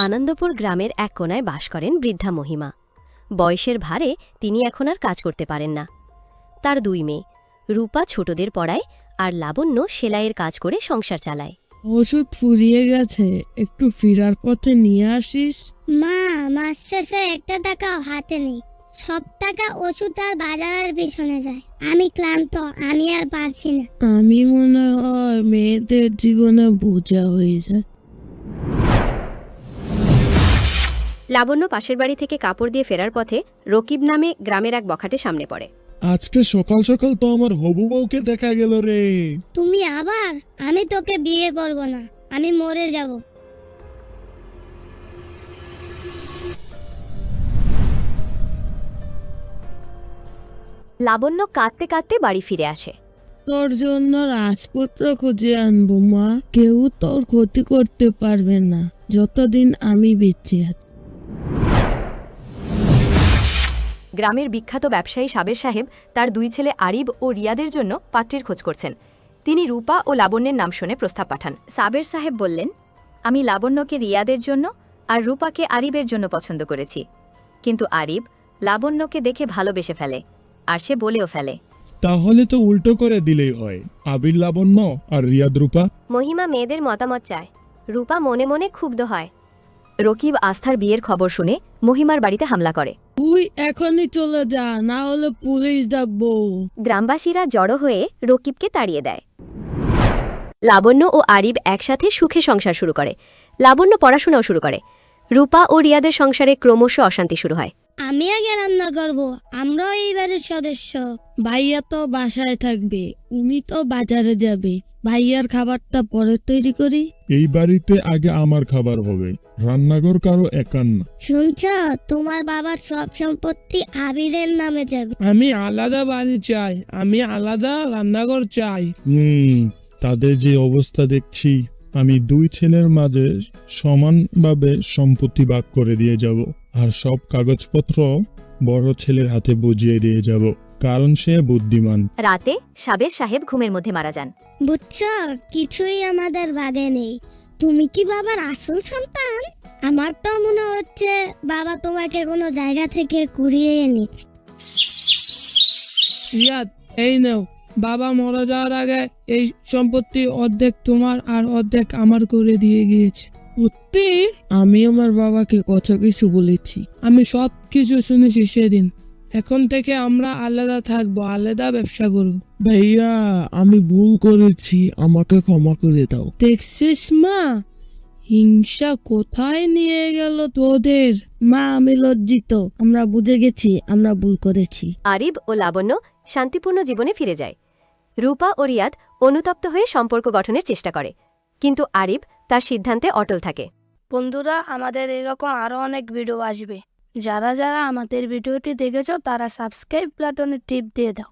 আনন্দপুর গ্রামের এক কোণায় বাস করেন বৃদ্ধা মহিমা। বয়সের ভারে তিনি এখন আর কাজ করতে পারেন না। তার দুই মেয়ে, রূপা ছোটদের পড়ায় আর লাবণ্য সেলাইয়ের কাজ করে সংসার চালায়। ওষুধ ফুরিয়ে গেছে, একটু ফেরার পথে নিয়ে আসিস। মা, মাস শেষে একটা টাকাও হাতে নেই, সব টাকা ওষুধ আর বাজারের পিছনে যায়। আমি ক্লান্ত, আমি আর পারছি না। আমি মনে হয় মেয়েদের জীবনে বোঝা হয়ে যায়। লাবণ্য পাশের বাড়ি থেকে কাপড় দিয়ে ফেরার পথে রকিব নামে গ্রামের এক বখাটে সামনে পড়ে। আজকে সকাল সকাল তো আমার হবু বউকে দেখা গেল রে। তুমি আবার? আমি তোকে বিয়ে করব না, আমি মরে যাব। লাবণ্য কাঁদতে কাঁদতে বাড়ি ফিরে আসে। তোর জন্য রাজপুত্র খুঁজে আনবো মা, কেউ তোর ক্ষতি করতে পারবে না যতদিন আমি বেঁচে আছি। গ্রামের বিখ্যাত ব্যবসায়ী সাবের সাহেব তার দুই ছেলে আরিব ও রিয়াদের জন্য পাত্রীর খোঁজ করছেন। তিনি রূপা ও লাবণ্যের নাম শুনে প্রস্তাব পাঠান। সাবের সাহেব বললেন, আমি লাবণ্যকে রিয়াদের জন্য আর রূপাকে আরিবের জন্য পছন্দ করেছি, কিন্তু আরিব লাবণ্যকে দেখে ভালোবেসে ফেলে, আর সে বলেও ফেলে। তাহলে তো উল্টো করে দিলেই হয়, আবির লাবণ্য আর রিয়াদ রূপা। মহিমা মেয়েদের মতামত চায়। রূপা মনে মনে ক্ষুব্ধ হয়। রকিব আস্থার বিয়ের খবর শুনে মহিমার বাড়িতে হামলা করে। তুই এখনই চলে যা, না হলে পুলিশ ডাকবো। গ্রামবাসীরা জড়ো হয়ে রকিবকে তাড়িয়ে দেয়। লাবণ্য ও আরিব একসাথে সুখে সংসার শুরু করে। লাবণ্য পড়াশোনাও শুরু করে। রূপা ও রিয়াদের সংসারে ক্রমশ অশান্তি শুরু হয়। আমি আগে রান্না করব, আমরাও এই বাড়ির সদস্য। ভাইয়া তো বাসায় থাকবে, উনি তো বাজারে যাবে। ভাইয়ার খাবারটা পরে তৈরি করি। এই বাড়িতে আগে আমার খাবার হবে, রান্নাঘর কারো একার না। শুনছ, তোমার বাবার সব সম্পত্তি আবিরের নামে যাবে। আমি আলাদা বাড়ি চাই, আমি আলাদা রান্নাঘর চাই। তাদের যে অবস্থা দেখছি, আমি দুই ছেলের মাঝে সমানভাবে সম্পত্তি ভাগ করে দিয়ে যাব, আর সব কাগজপত্র বড় ছেলের হাতে বুঝিয়ে দিয়ে যাব, কারণ সে বুদ্ধিমান। রাতে সাবের সাহেব ঘুমের মধ্যে মারা যান। বুঝছ, কিছুই আমাদের ভাগে নেই। তুমি কি বাবার আসল সন্তান? আমার তো মনে হচ্ছে বাবা তোমাকে কোনো জায়গা থেকে কুড়িয়ে এনেছে। রিয়াদ, এই নাও, বাবা মারা যাওয়ার আগে এই সম্পত্তি অর্ধেক তোমার আর অর্ধেক আমার করে দিয়ে গিয়েছে। সত্যি? আমি আমার বাবাকে কত কিছু বলেছি, আমি সব কিছু শুনেছি সেদিন। এখন থেকে আমরা আলাদা থাকবো, আলাদা ব্যবসা করব। ভাইয়া, আমি ভুল করেছি, আমাকে ক্ষমা করে দাও। দেখছিস মা, হিংসা কোথায় নিয়ে গেল তোদের। মা, আমি লজ্জিত, আমরা বুঝে গেছি আমরা ভুল করেছি। আরিব ও লাবণ্য শান্তিপূর্ণ জীবনে ফিরে যায়। রূপা ও রিয়াদ অনুতপ্ত হয়ে সম্পর্ক গঠনের চেষ্টা করে, কিন্তু আরিব তার সিদ্ধান্তে অটল থাকে। বন্ধুরা, আমাদের এরকম আরো অনেক ভিডিও আসবে। যারা যারা আমাদের ভিডিওটি দেখেছো তারা সাবস্ক্রাইব বাটনে টিপ দিয়ে দাও।